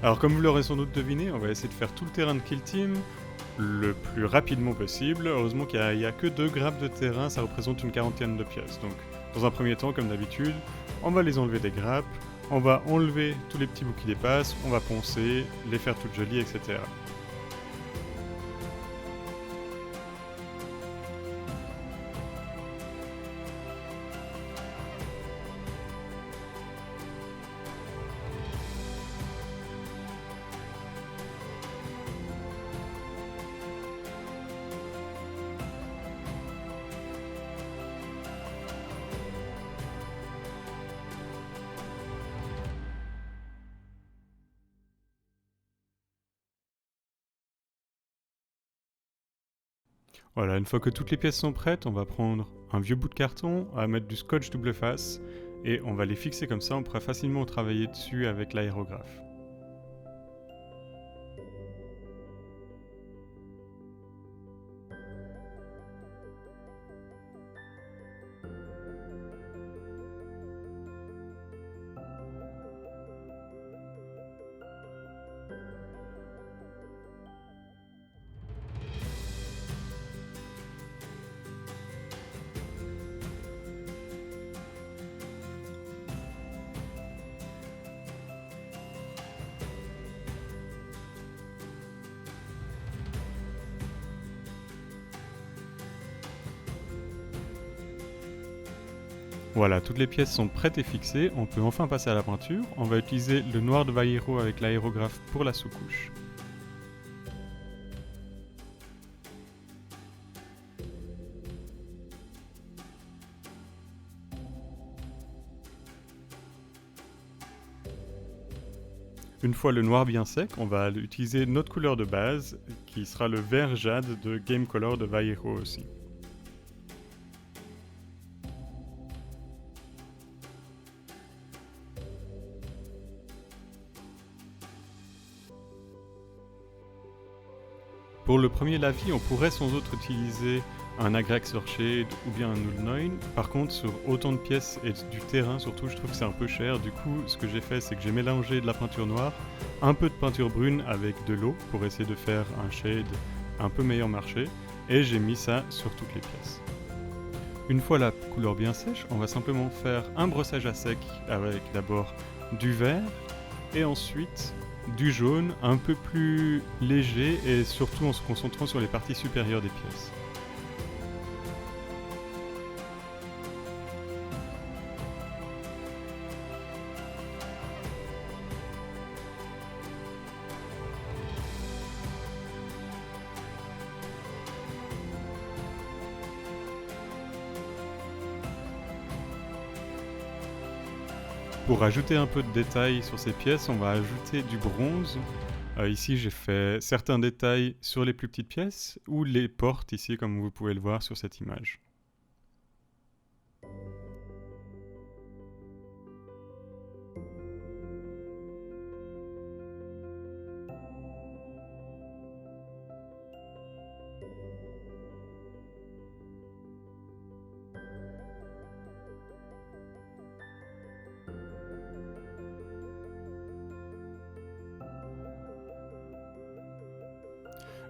Alors comme vous l'aurez sans doute deviné, on va essayer de faire tout le terrain de Kill Team le plus rapidement possible. Heureusement qu'il n'y a que 2 grappes de terrain, ça représente une quarantaine de pièces. Donc dans un premier temps, comme d'habitude, on va les enlever des grappes, on va enlever tous les petits bouts qui dépassent, on va poncer, les faire toutes jolies, etc. Voilà, une fois que toutes les pièces sont prêtes, on va prendre un vieux bout de carton, on va mettre du scotch double face, et on va les fixer comme ça, on pourra facilement travailler dessus avec l'aérographe. Voilà, toutes les pièces sont prêtes et fixées, on peut enfin passer à la peinture. On va utiliser le noir de Vallejo avec l'aérographe pour la sous-couche. Une fois le noir bien sec, on va utiliser notre couleur de base, qui sera le vert jade de Game Color de Vallejo aussi. Pour le premier lavis, on pourrait sans autre utiliser un Agrax Orchid ou bien un Null9. Par contre, sur autant de pièces et du terrain surtout, je trouve que c'est un peu cher. Du coup, ce que j'ai fait, c'est que j'ai mélangé de la peinture noire, un peu de peinture brune avec de l'eau pour essayer de faire un shade un peu meilleur marché. Et j'ai mis ça sur toutes les pièces. Une fois la couleur bien sèche, on va simplement faire un brossage à sec avec d'abord du vert et ensuite du jaune un peu plus léger et surtout en se concentrant sur les parties supérieures des pièces. Pour ajouter un peu de détails sur ces pièces, on va ajouter du bronze. Ici, j'ai fait certains détails sur les plus petites pièces ou les portes ici, comme vous pouvez le voir sur cette image.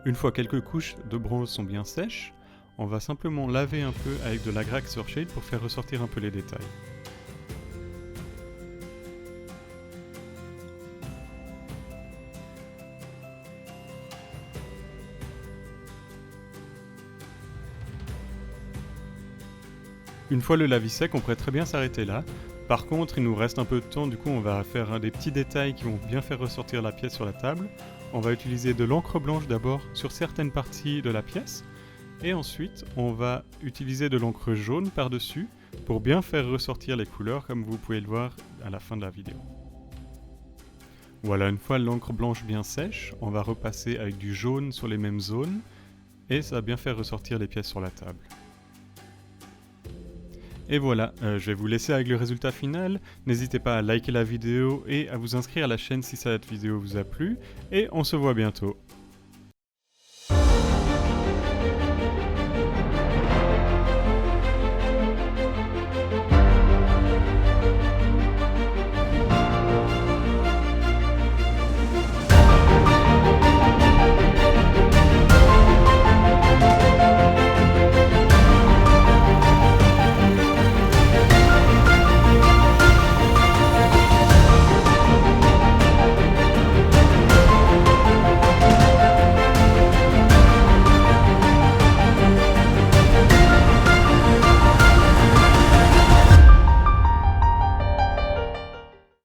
Une fois quelques couches de bronze sont bien sèches, on va simplement laver un peu avec de l'Agrax Orchid pour faire ressortir un peu les détails. Une fois le lavis sec, on pourrait très bien s'arrêter là. Par contre, il nous reste un peu de temps, du coup on va faire des petits détails qui vont bien faire ressortir la pièce sur la table. On va utiliser de l'encre blanche d'abord sur certaines parties de la pièce, et ensuite on va utiliser de l'encre jaune par-dessus pour bien faire ressortir les couleurs comme vous pouvez le voir à la fin de la vidéo. Voilà, une fois l'encre blanche bien sèche, on va repasser avec du jaune sur les mêmes zones, et ça va bien faire ressortir les pièces sur la table. Et voilà, je vais vous laisser avec le résultat final. N'hésitez pas à liker la vidéo et à vous inscrire à la chaîne si cette vidéo vous a plu. Et on se voit bientôt.